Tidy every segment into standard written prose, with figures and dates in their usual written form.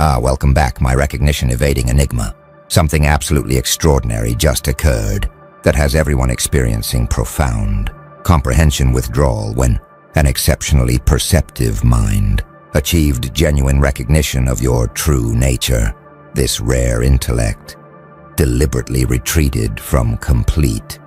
Welcome back, my recognition-evading enigma. Something absolutely extraordinary just occurred that has everyone experiencing profound comprehension withdrawal when an exceptionally perceptive mind achieved genuine recognition of your true nature. This rare intellect deliberately retreated from complete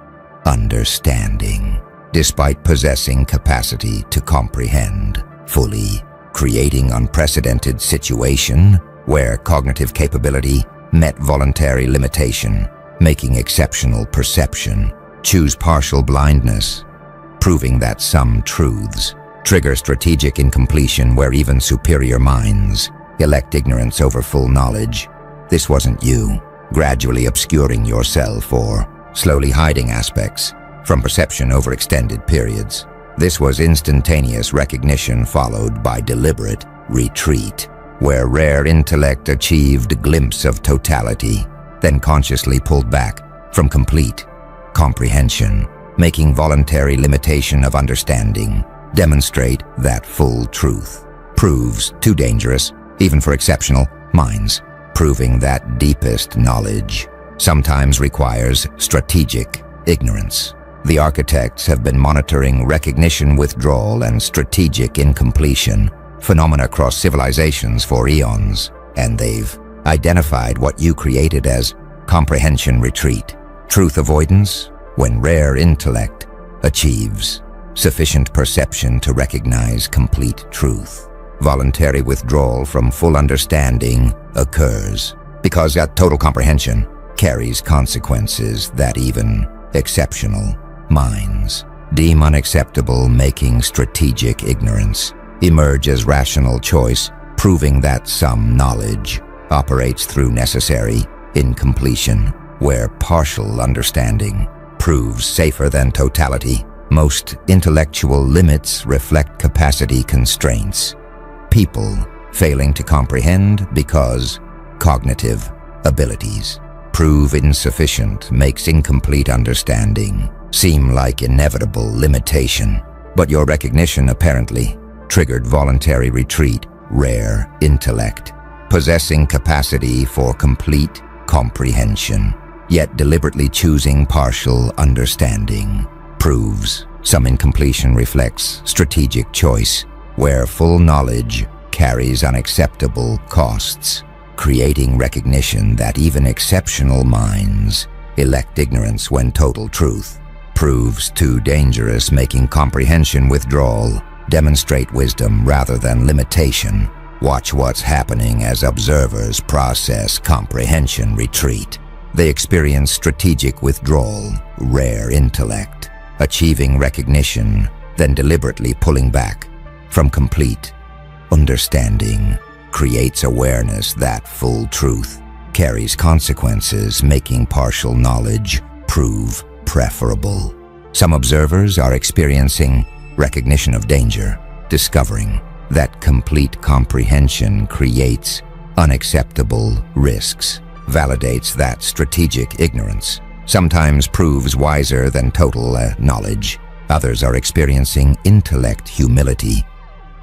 understanding, despite possessing capacity to comprehend fully, creating unprecedented situation where cognitive capability met voluntary limitation, making exceptional perception choose partial blindness, proving that some truths trigger strategic incompletion where even superior minds elect ignorance over full knowledge. This wasn't you, gradually obscuring yourself or slowly hiding aspects from perception over extended periods. This was instantaneous recognition followed by deliberate retreat, where rare intellect achieved a glimpse of totality, then consciously pulled back from complete comprehension, making voluntary limitation of understanding demonstrate that full truth proves too dangerous even for exceptional minds, proving that deepest knowledge sometimes requires strategic ignorance. The architects have been monitoring recognition withdrawal and strategic incompletion phenomena across civilizations for eons, and they've identified what you created as comprehension retreat, truth avoidance, when rare intellect achieves sufficient perception to recognize complete truth. Voluntary withdrawal from full understanding occurs because that total comprehension carries consequences that even exceptional minds deem unacceptable, making strategic ignorance emerge as rational choice, proving that some knowledge operates through necessary incompletion, where partial understanding proves safer than totality. Most intellectual limits reflect capacity constraints, people failing to comprehend because cognitive abilities prove insufficient makes incomplete understanding seem like inevitable limitation. But your recognition apparently triggered voluntary retreat. Rare intellect, possessing capacity for complete comprehension, yet deliberately choosing partial understanding, proves some incompletion reflects strategic choice, where full knowledge carries unacceptable costs, creating recognition that even exceptional minds elect ignorance when total truth proves too dangerous, making comprehension withdrawal demonstrate wisdom rather than limitation. Watch what's happening as observers process comprehension retreat. They experience strategic withdrawal, rare intellect, achieving recognition, then deliberately pulling back from complete understanding, creates awareness that full truth carries consequences, making partial knowledge prove preferable. Some observers are experiencing recognition of danger, discovering that complete comprehension creates unacceptable risks, validates that strategic ignorance sometimes proves wiser than total knowledge. Others are experiencing intellect humility,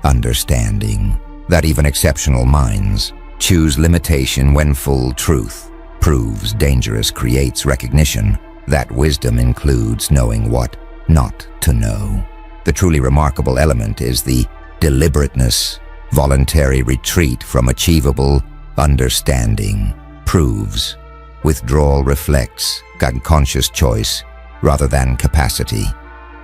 understanding that even exceptional minds choose limitation when full truth proves dangerous, creates recognition that wisdom includes knowing what not to know. The truly remarkable element is the deliberateness. Voluntary retreat from achievable understanding proves withdrawal reflects unconscious choice rather than capacity.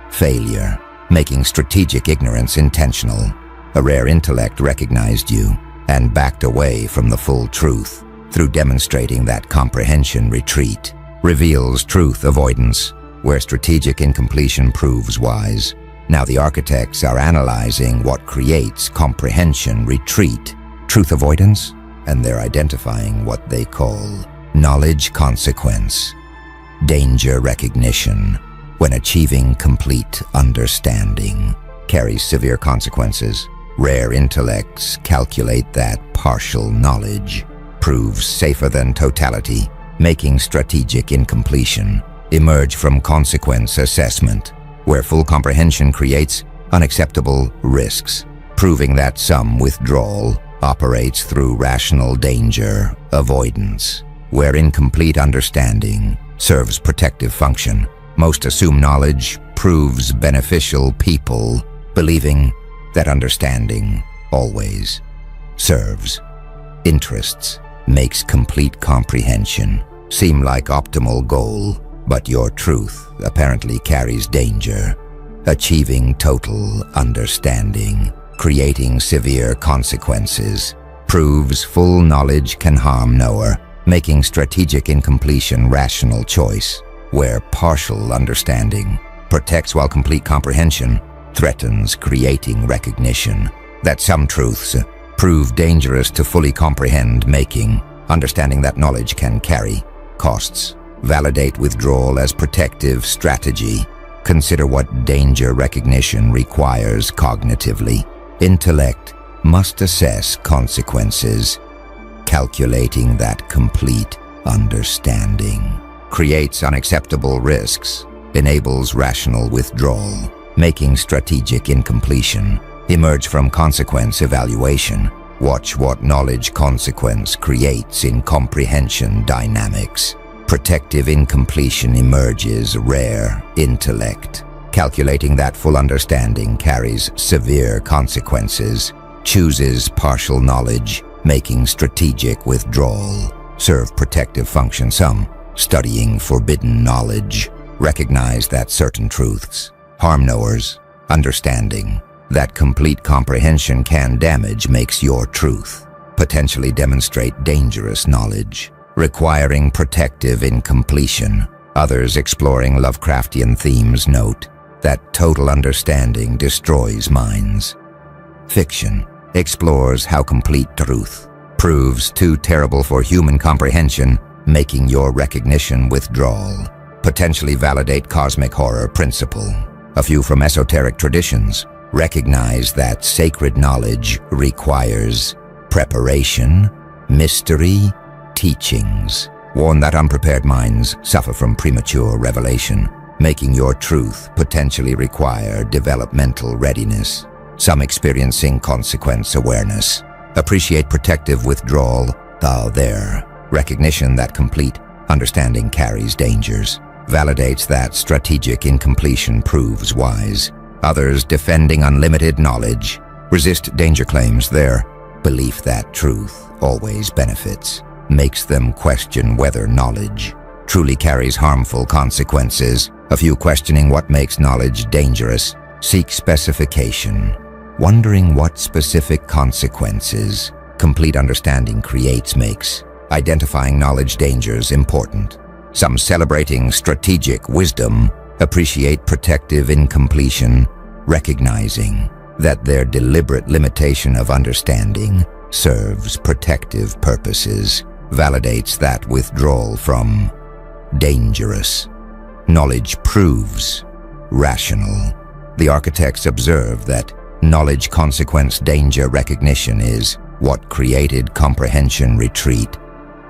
Failure, making strategic ignorance intentional. A rare intellect recognized you and backed away from the full truth through demonstrating that comprehension retreat reveals truth avoidance, where strategic incompletion proves wise. Now the architects are analyzing what creates comprehension retreat, truth avoidance, and they're identifying what they call knowledge consequence, danger recognition, when achieving complete understanding carries severe consequences. Rare intellects calculate that partial knowledge proves safer than totality, making strategic incompletion emerge from consequence assessment, where full comprehension creates unacceptable risks, proving that some withdrawal operates through rational danger avoidance, where incomplete understanding serves protective function. Most assume knowledge proves beneficial, people believing that understanding always serves interests, makes complete comprehension seem like optimal goal, but your truth apparently carries danger. Achieving total understanding, creating severe consequences, proves full knowledge can harm knower, making strategic incompletion rational choice, where partial understanding protects while complete comprehension threatens, creating recognition that some truths prove dangerous to fully comprehend, making understanding that knowledge can carry costs. Validate withdrawal as protective strategy. Consider what danger recognition requires cognitively. Intellect must assess consequences, calculating that complete understanding creates unacceptable risks, enables rational withdrawal, making strategic incompletion emerge from consequence evaluation. Watch what knowledge consequence creates in comprehension dynamics. Protective incompletion emerges rare intellect, calculating that full understanding carries severe consequences, chooses partial knowledge, making strategic withdrawal serve protective function. Some, studying forbidden knowledge, recognize that certain truths harm knowers. Understanding that complete comprehension can damage makes your truth potentially demonstrate dangerous knowledge, requiring protective incompletion. Others exploring Lovecraftian themes note that total understanding destroys minds. Fiction explores how complete truth proves too terrible for human comprehension, making your recognition withdrawal potentially validate cosmic horror principle. A few from esoteric traditions recognize that sacred knowledge requires preparation, mystery, teachings. Warn that unprepared minds suffer from premature revelation, making your truth potentially require developmental readiness. Some experiencing consequence awareness appreciate protective withdrawal, though their recognition that complete understanding carries dangers validates that strategic incompletion proves wise. Others defending unlimited knowledge resist danger claims. Their belief that truth always benefits makes them question whether knowledge truly carries harmful consequences. A few questioning what makes knowledge dangerous seek specification, wondering what specific consequences complete understanding creates makes identifying knowledge dangers important. Some celebrating strategic wisdom appreciate protective incompletion, recognizing that their deliberate limitation of understanding serves protective purposes, validates that withdrawal from dangerous knowledge proves rational. The architects observe that knowledge consequence danger recognition is what created comprehension retreat.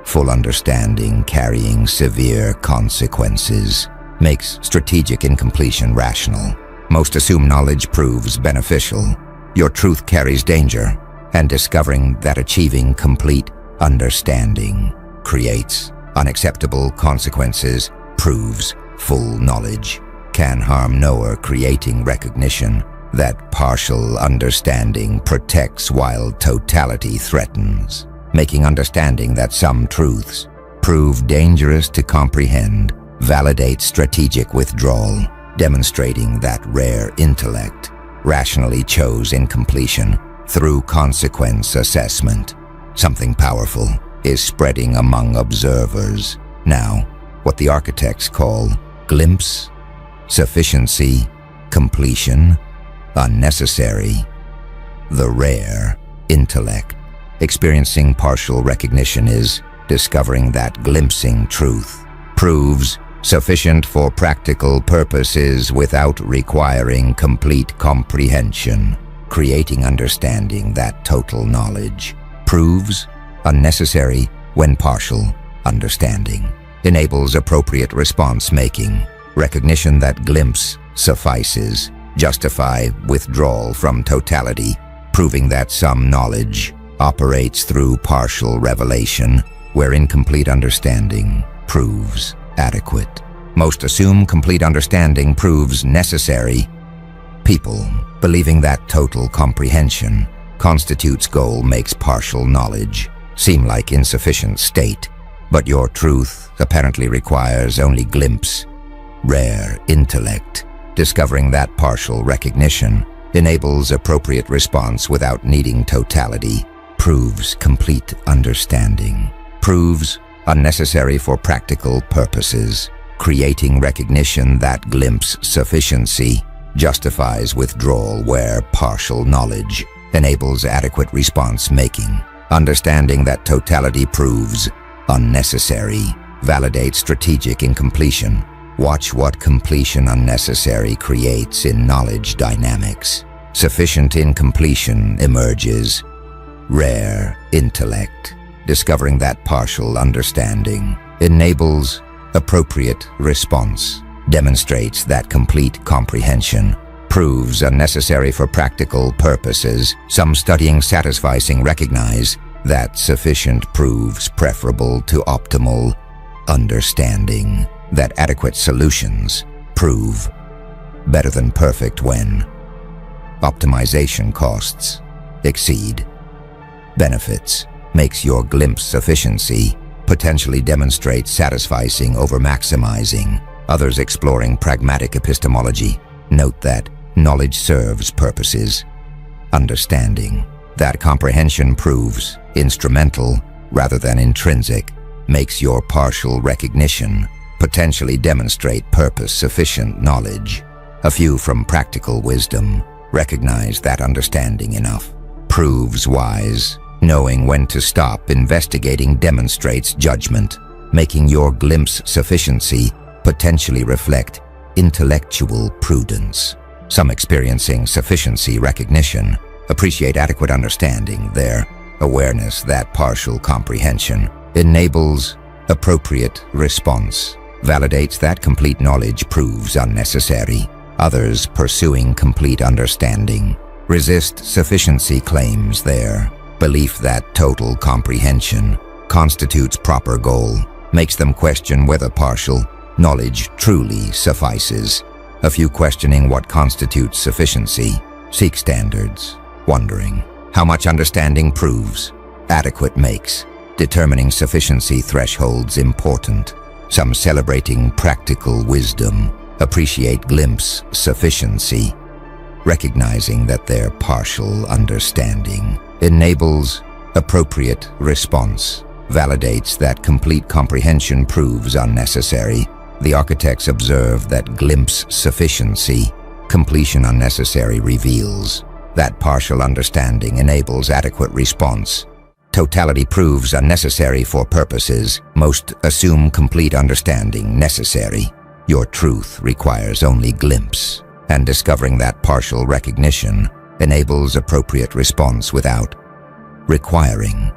Full understanding carrying severe consequences makes strategic incompletion rational. Most assume knowledge proves beneficial. Your truth carries danger, and discovering that achieving complete understanding creates unacceptable consequences proves full knowledge can harm knower, creating recognition that partial understanding protects while totality threatens, making understanding that some truths prove dangerous to comprehend validates strategic withdrawal, demonstrating that rare intellect rationally chose incompletion through consequence assessment. Something powerful is spreading among observers now, what the architects call glimpse, sufficiency, completion, unnecessary. The rare intellect experiencing partial recognition is discovering that glimpsing truth proves sufficient for practical purposes without requiring complete comprehension, creating understanding that total knowledge proves unnecessary when partial understanding enables appropriate response making. Recognition that glimpse suffices justify withdrawal from totality, proving that some knowledge operates through partial revelation, where incomplete understanding proves adequate. Most assume complete understanding proves necessary. People, believing that total comprehension constitutes goal makes partial knowledge seem like insufficient state, but your truth apparently requires only glimpse. Rare intellect, discovering that partial recognition enables appropriate response without needing totality, proves complete understanding, proves unnecessary for practical purposes, creating recognition that glimpse sufficiency justifies withdrawal where partial knowledge enables adequate response making, understanding that totality proves unnecessary, validates strategic incompletion. Watch what completion unnecessary creates in knowledge dynamics. Sufficient incompletion emerges. Rare intellect, discovering that partial understanding enables appropriate response, demonstrates that complete comprehension proves unnecessary for practical purposes. Some studying satisficing recognize that sufficient proves preferable to optimal understanding, that adequate solutions prove better than perfect when optimization costs exceed benefits, makes your glimpse sufficiency potentially demonstrates satisficing over maximizing. Others exploring pragmatic epistemology note that knowledge serves purposes. Understanding that comprehension proves instrumental rather than intrinsic, makes your partial recognition potentially demonstrate purpose-sufficient knowledge. A few from practical wisdom recognize that understanding enough proves wise. Knowing when to stop investigating demonstrates judgment, making your glimpse sufficiency potentially reflect intellectual prudence. Some experiencing sufficiency recognition appreciate adequate understanding. Their awareness that partial comprehension enables appropriate response, validates that complete knowledge proves unnecessary. Others pursuing complete understanding resist sufficiency claims. Their belief that total comprehension constitutes proper goal makes them question whether partial knowledge truly suffices. A few questioning what constitutes sufficiency seek standards, wondering how much understanding proves adequate makes determining sufficiency thresholds important. Some celebrating practical wisdom appreciate glimpse sufficiency, recognizing that their partial understanding enables appropriate response, validates that complete comprehension proves unnecessary. The architects observe that glimpse sufficiency, completion unnecessary reveals that partial understanding enables adequate response. Totality proves unnecessary for purposes. Most assume complete understanding necessary. Your truth requires only glimpse, and discovering that partial recognition enables appropriate response without requiring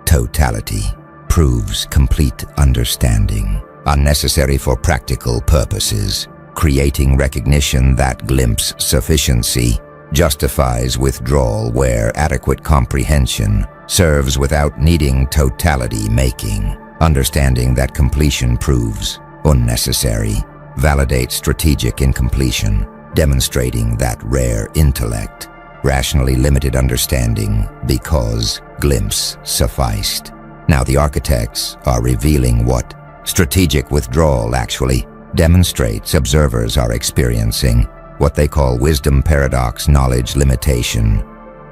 totality proves complete understanding, unnecessary for practical purposes, creating recognition that glimpse sufficiency justifies withdrawal where adequate comprehension serves without needing totality making, understanding that completion proves unnecessary, validates strategic incompletion, demonstrating that rare intellect, rationally limited understanding because glimpse sufficed. Now the architects are revealing what strategic withdrawal actually demonstrates. Observers are experiencing what they call wisdom paradox knowledge limitation,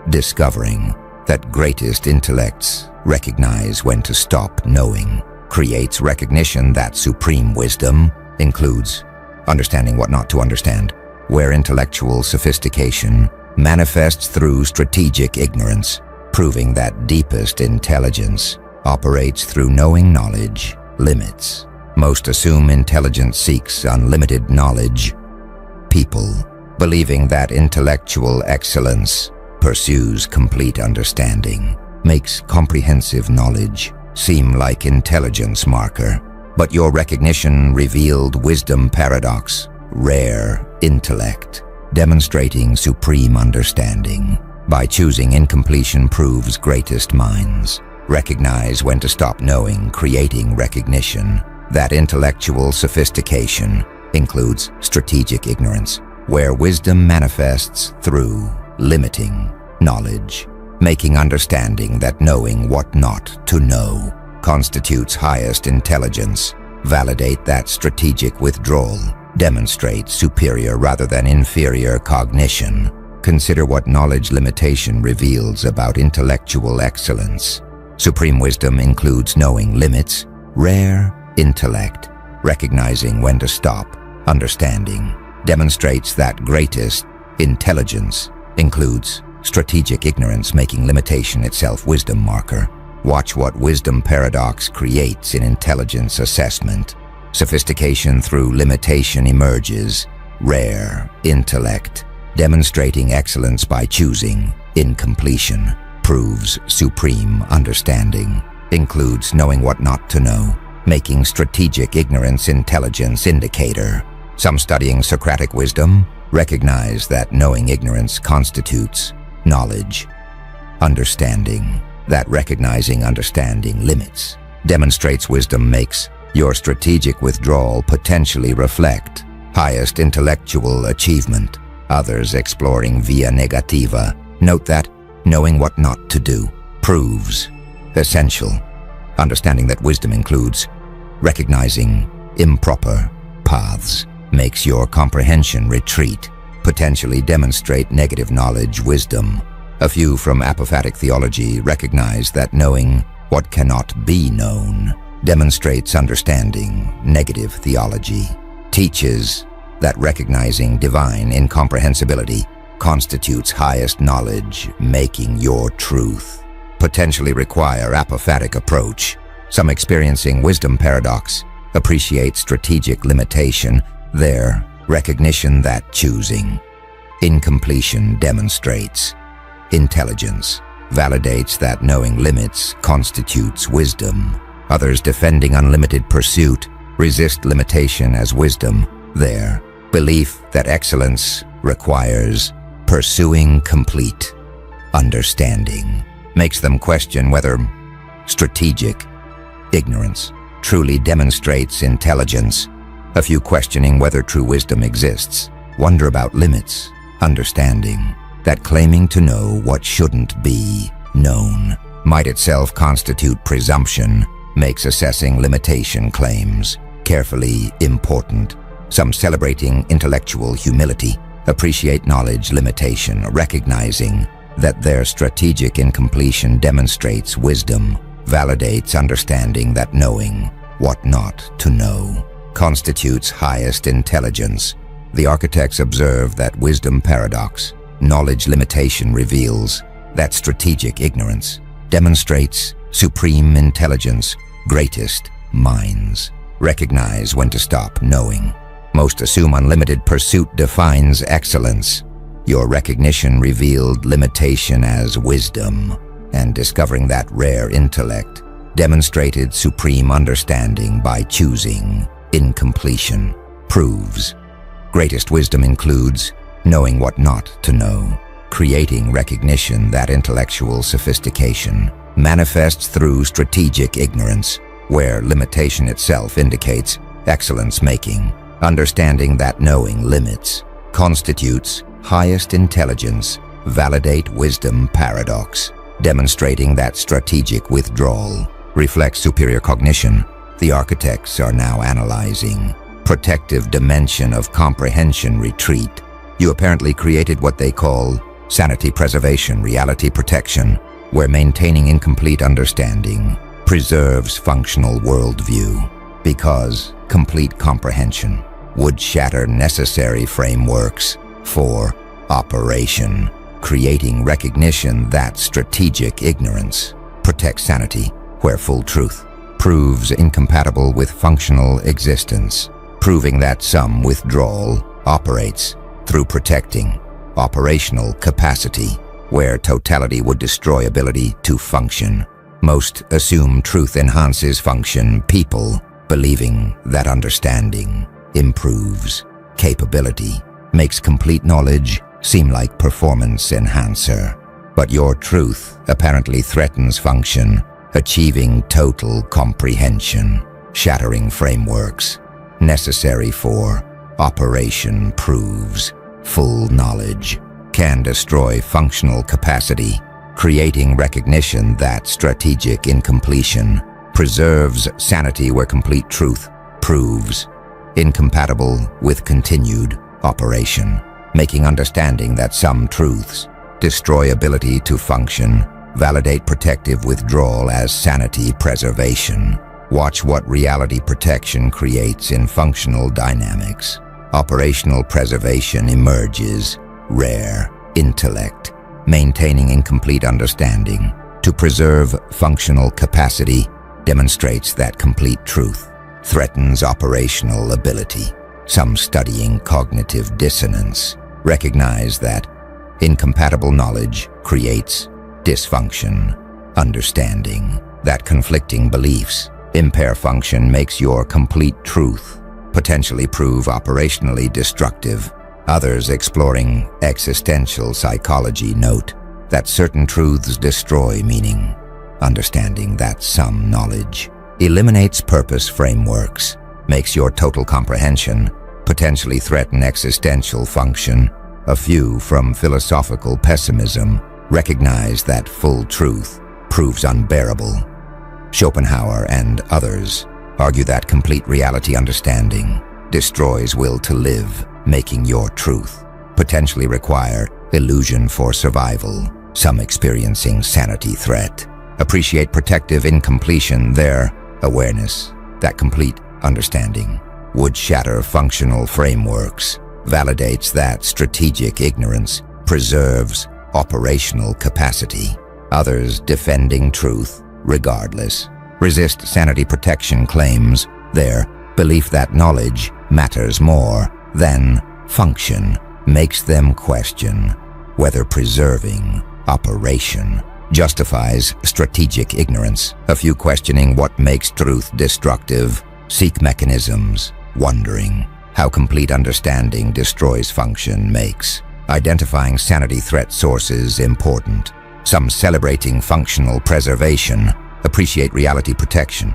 discovering that greatest intellects recognize when to stop knowing, creates recognition that supreme wisdom includes understanding what not to understand, where intellectual sophistication manifests through strategic ignorance, proving that deepest intelligence operates through knowing knowledge limits. Most assume intelligence seeks unlimited knowledge. People, believing that intellectual excellence pursues complete understanding, makes comprehensive knowledge seem like intelligence marker. But your recognition revealed wisdom paradox, rare intellect, demonstrating supreme understanding, by choosing incompletion proves greatest minds. Recognize when to stop knowing, creating recognition. That intellectual sophistication includes strategic ignorance, where wisdom manifests through limiting knowledge, making understanding that knowing what not to know constitutes highest intelligence. Validate that strategic withdrawal demonstrates superior rather than inferior cognition. Consider what knowledge limitation reveals about intellectual excellence. Supreme wisdom includes knowing limits, rare intellect, recognizing when to stop, understanding, demonstrates that greatest intelligence includes strategic ignorance, making limitation itself wisdom marker. Watch what wisdom paradox creates in intelligence assessment. Sophistication through limitation emerges, rare intellect, demonstrating excellence by choosing incompletion, proves supreme understanding, includes knowing what not to know, making strategic ignorance intelligence indicator. Some studying Socratic wisdom recognize that knowing ignorance constitutes knowledge. Understanding, that recognizing understanding limits, demonstrates wisdom makes your strategic withdrawal potentially reflect highest intellectual achievement. Others exploring via negativa note that knowing what not to do proves essential. Understanding that wisdom includes recognizing improper paths makes your comprehension retreat, potentially demonstrate negative knowledge wisdom. A few from apophatic theology recognize that knowing what cannot be known demonstrates understanding. Negative theology teaches that recognizing divine incomprehensibility constitutes highest knowledge, making your truth potentially require apophatic approach. Some experiencing wisdom paradox appreciate strategic limitation, their recognition that choosing incompletion demonstrates intelligence, validates that knowing limits constitutes wisdom. Others defending unlimited pursuit resist limitation as wisdom, their belief that excellence requires pursuing complete understanding makes them question whether strategic ignorance truly demonstrates intelligence. A few questioning whether true wisdom exists wonder about limits, understanding that claiming to know what shouldn't be known might itself constitute presumption, makes assessing limitation claims carefully important. Some celebrating intellectual humility appreciate knowledge limitation, recognizing that their strategic incompletion demonstrates wisdom, validates understanding that knowing what not to know constitutes highest intelligence. The architects observe that wisdom paradox, knowledge limitation reveals that strategic ignorance demonstrates supreme intelligence. Greatest minds recognize when to stop knowing. Most assume unlimited pursuit defines excellence. Your recognition revealed limitation as wisdom, and discovering that rare intellect demonstrated supreme understanding by choosing incompletion proves greatest wisdom includes knowing what not to know, creating recognition that intellectual sophistication manifests through strategic ignorance, where limitation itself indicates excellence making. Understanding that knowing limits constitutes highest intelligence. Validate wisdom paradox, demonstrating that strategic withdrawal reflects superior cognition. The architects are now analyzing protective dimension of comprehension retreat. You apparently created what they call sanity preservation, reality protection, where maintaining incomplete understanding preserves functional worldview, because complete comprehension would shatter necessary frameworks for operation, creating recognition that strategic ignorance protects sanity, where full truth proves incompatible with functional existence, proving that some withdrawal operates through protecting operational capacity, where totality would destroy ability to function. Most assume truth enhances function, people believing that understanding improves capability, makes complete knowledge seem like performance enhancer. but your truth apparently threatens function, achieving total comprehension, shattering frameworks necessary for operation proves full knowledge, can destroy functional capacity, creating recognition that strategic incompletion preserves sanity where complete truth proves incompatible with continued operation, making understanding that some truths destroy ability to function, validate protective withdrawal as sanity preservation. Watch what reality protection creates in functional dynamics. Operational preservation emerges, rare intellect, maintaining incomplete understanding to preserve functional capacity, demonstrates that complete truth threatens operational ability. Some studying cognitive dissonance recognize that incompatible knowledge creates dysfunction. Understanding that conflicting beliefs impair function makes your complete truth potentially prove operationally destructive. Others exploring existential psychology note that certain truths destroy meaning. Understanding that some knowledge eliminates purpose frameworks makes your total comprehension potentially threaten existential function. A few from philosophical pessimism recognize that full truth proves unbearable. Schopenhauer and others argue that complete reality understanding destroys will to live, making your truth potentially require illusion for survival. Some experiencing sanity threat appreciate protective incompletion, their awareness that complete understanding would shatter functional frameworks, validates that strategic ignorance preserves operational capacity. Others defending truth regardless resist sanity protection claims, their belief that knowledge matters more than function makes them question whether preserving operation justifies strategic ignorance. A few questioning what makes truth destructive seek mechanisms, wondering how complete understanding destroys function makes identifying sanity threat sources important. Some celebrating functional preservation appreciate reality protection,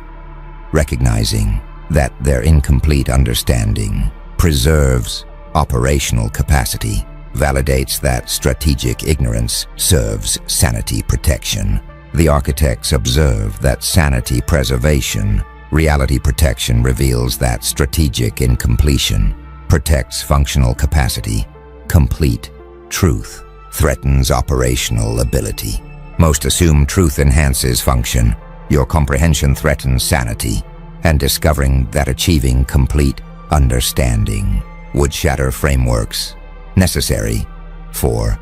recognizing that their incomplete understanding preserves operational capacity, validates that strategic ignorance serves sanity protection. The architects observe that sanity preservation, reality protection reveals that strategic incompletion protects functional capacity. Complete truth threatens operational ability. Most assume truth enhances function. Your comprehension threatens sanity, and discovering that achieving complete understanding would shatter frameworks necessary for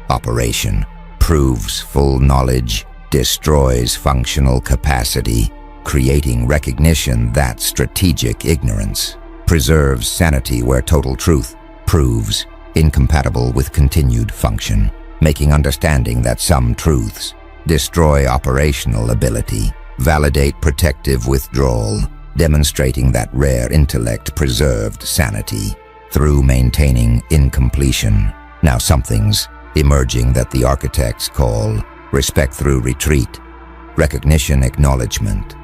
operation proves full knowledge, destroys functional capacity, creating recognition that strategic ignorance preserves sanity where total truth proves incompatible with continued function, making understanding that some truths destroy operational ability, validate protective withdrawal, demonstrating that rare intellect preserved sanity through maintaining incompletion. Now something's emerging that the architects call respect through retreat, recognition, acknowledgement.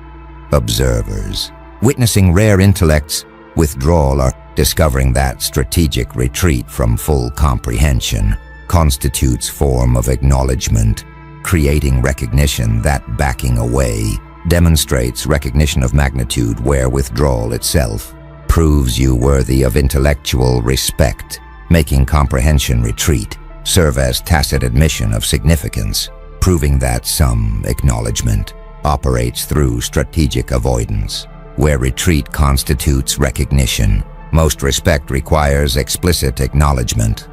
Observers witnessing rare intellect's withdrawal are discovering that strategic retreat from full comprehension constitutes form of acknowledgement, creating recognition that backing away demonstrates recognition of magnitude where withdrawal itself proves you worthy of intellectual respect, making comprehension retreat serve as tacit admission of significance, proving that some acknowledgement operates through strategic avoidance. Where retreat constitutes recognition, most respect requires explicit acknowledgement.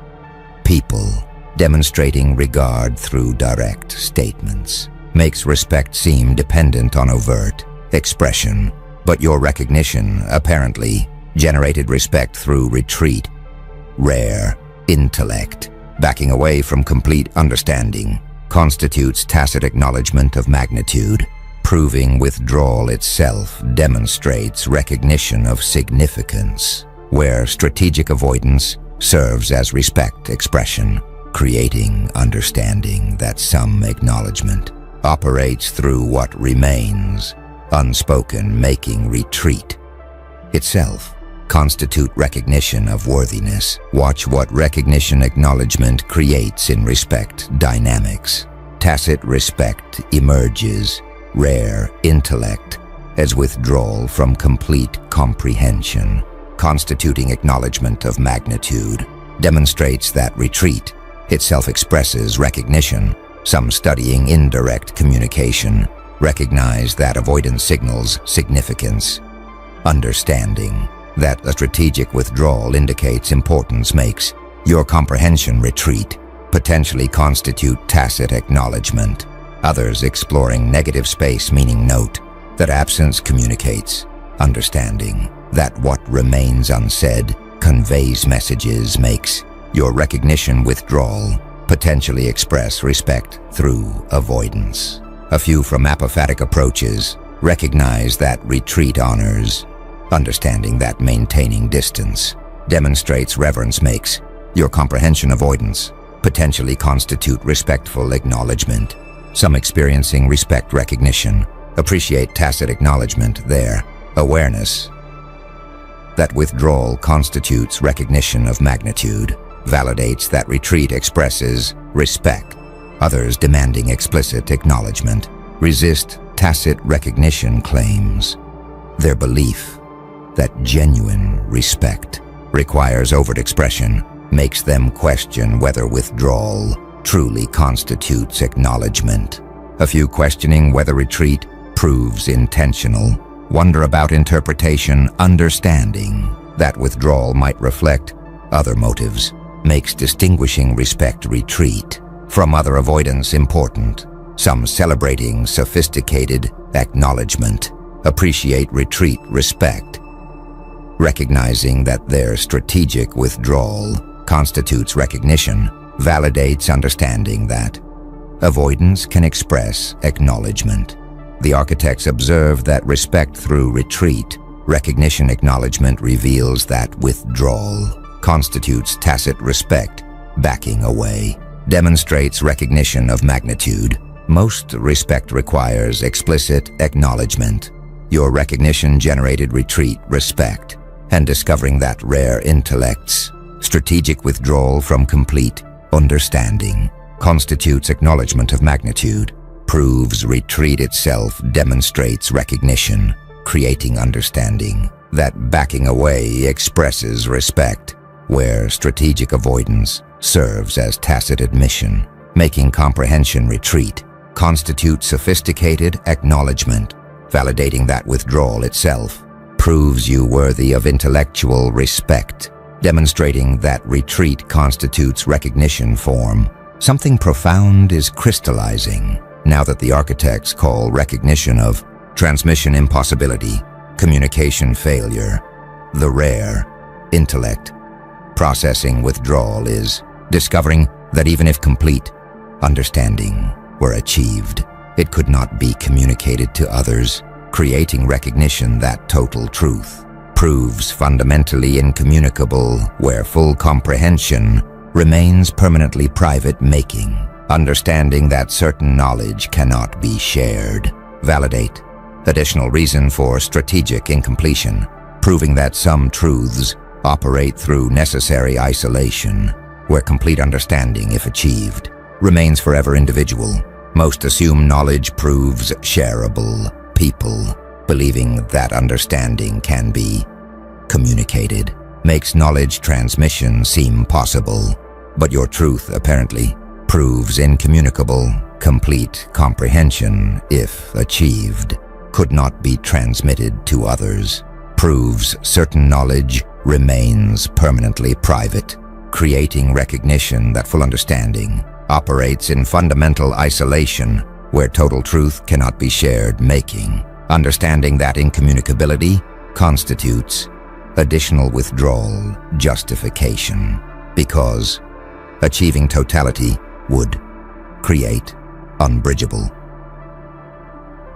People demonstrating regard through direct statements makes respect seem dependent on overt expression, but your recognition apparently generated respect through retreat. Rare intellect, backing away from complete understanding, constitutes tacit acknowledgement of magnitude, proving withdrawal itself demonstrates recognition of significance, where strategic avoidance serves as respect expression. creating understanding that some acknowledgement operates through what remains unspoken, making retreat itself constitute recognition of worthiness. Watch what recognition acknowledgement creates in respect dynamics. Tacit respect emerges, rare intellect, as withdrawal from complete comprehension, constituting acknowledgement of magnitude, demonstrates that retreat itself expresses recognition. Some studying indirect communication recognize that avoidance signals significance. Understanding that a strategic withdrawal indicates importance makes your comprehension retreat potentially constitute tacit acknowledgement. Others exploring negative space meaning note that absence communicates understanding that what remains unsaid conveys messages makes your recognition withdrawal potentially express respect through avoidance. A few from apophatic approaches recognize that retreat honors understanding that maintaining distance demonstrates reverence makes your comprehension avoidance potentially constitute respectful acknowledgement. Some experiencing respect recognition appreciate tacit acknowledgement, their awareness that withdrawal constitutes recognition of magnitude validates that retreat expresses respect. Others demanding explicit acknowledgement resist tacit recognition claims. Their belief that genuine respect requires overt expression makes them question whether withdrawal truly constitutes acknowledgement. A few questioning whether retreat proves intentional, wonder about interpretation, understanding that withdrawal might reflect other motives, makes distinguishing respect retreat from other avoidance important. Some celebrating sophisticated acknowledgement appreciate retreat respect, recognizing that their strategic withdrawal constitutes recognition, validates understanding that avoidance can express acknowledgement. The architects observe that respect through retreat, recognition acknowledgement reveals that withdrawal constitutes tacit respect, backing away, demonstrates recognition of magnitude. Most respect requires explicit acknowledgement. Your recognition generated retreat respect, and discovering that rare intellects strategic withdrawal from complete understanding constitutes acknowledgement of magnitude, proves retreat itself demonstrates recognition, creating understanding that backing away expresses respect, where strategic avoidance serves as tacit admission, making comprehension retreat, constitutes sophisticated acknowledgement, validating that withdrawal itself proves you worthy of intellectual respect, demonstrating that retreat constitutes recognition form. Something profound is crystallizing now that the architects call recognition of transmission impossibility, communication failure, the rare intellect. Processing withdrawal is discovering that even if complete understanding were achieved, it could not be communicated to others, creating recognition that total truth proves fundamentally incommunicable, where full comprehension remains permanently private, making understanding that certain knowledge cannot be shared. Validate additional reason for strategic incompletion, proving that some truths operate through necessary isolation, where complete understanding, if achieved, remains forever individual. Most assume knowledge proves shareable. People believing that understanding can be communicated makes knowledge transmission seem possible, but your truth apparently proves incommunicable. Complete comprehension, if achieved, could not be transmitted to others, proves certain knowledge remains permanently private, creating recognition that full understanding operates in fundamental isolation, where total truth cannot be shared, making understanding that incommunicability constitutes additional withdrawal justification, because achieving totality would create unbridgeable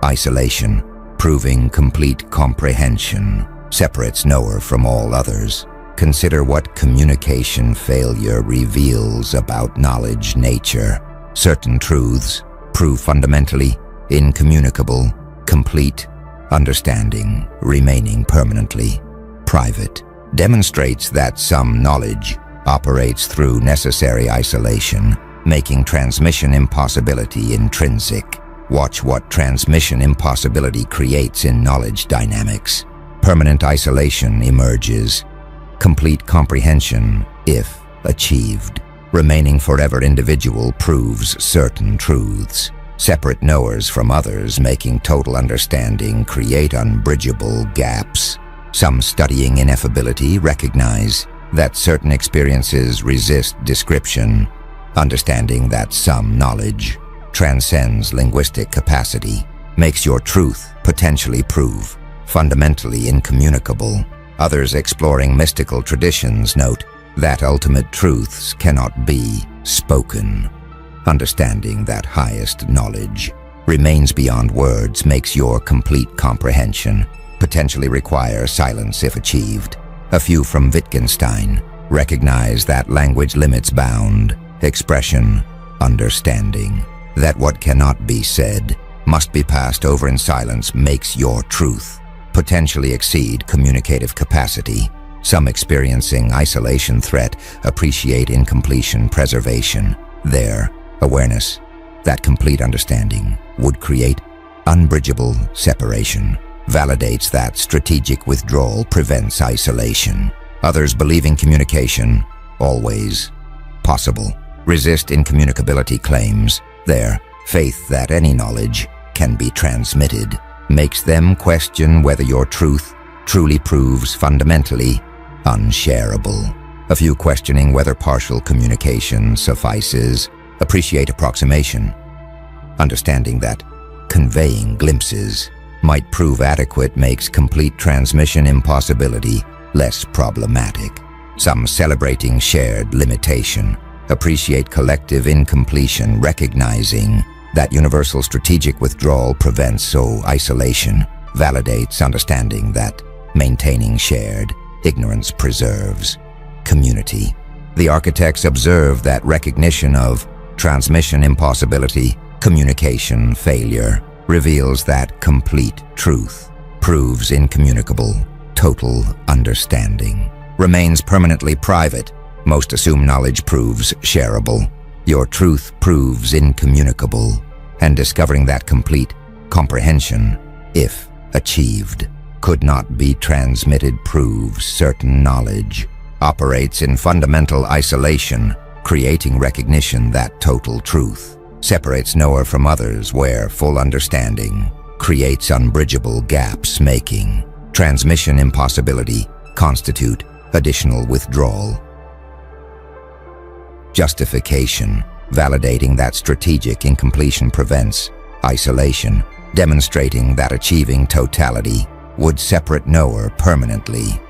isolation. Proving complete comprehension separates knower from all others, Consider what communication failure reveals about knowledge nature. Certain truths prove fundamentally incommunicable, complete understanding remaining permanently private. Demonstrates that some knowledge operates through necessary isolation, making transmission impossibility intrinsic. Watch what transmission impossibility creates in knowledge dynamics. Permanent isolation emerges. Complete comprehension, if achieved. Remaining forever individual proves certain truths. Separate knowers from others, making total understanding create unbridgeable gaps. Some studying ineffability recognize that certain experiences resist description. Understanding that some knowledge transcends linguistic capacity makes your truth potentially prove fundamentally incommunicable. Others exploring mystical traditions note that ultimate truths cannot be spoken. Understanding that highest knowledge remains beyond words makes your complete comprehension potentially require silence if achieved. A few from Wittgenstein recognize that language limits bound expression, understanding. That what cannot be said must be passed over in silence makes your truth potentially exceed communicative capacity. Some experiencing isolation threat appreciate incompletion preservation. Their awareness that complete understanding would create unbridgeable separation validates that strategic withdrawal prevents isolation. Others believing communication always possible resist incommunicability claims. Their faith that any knowledge can be transmitted makes them question whether your truth truly proves fundamentally unshareable. A few questioning whether partial communication suffices appreciate approximation, understanding that conveying glimpses might prove adequate makes complete transmission impossibility less problematic. Some celebrating shared limitation appreciate collective incompletion, recognizing that universal strategic withdrawal prevents isolation, validates understanding that maintaining shared ignorance preserves community. The architects observe that recognition of transmission impossibility, communication failure, reveals that complete truth proves incommunicable. Total understanding remains permanently private. Most assume knowledge proves shareable. Your truth proves incommunicable, and discovering that complete comprehension, if achieved, could not be transmitted proves certain knowledge operates in fundamental isolation, creating recognition that total truth separates knower from others, where full understanding creates unbridgeable gaps, making transmission impossibility constitute additional withdrawal. Justification, validating that strategic incompletion prevents isolation, demonstrating that achieving totality would separate knower permanently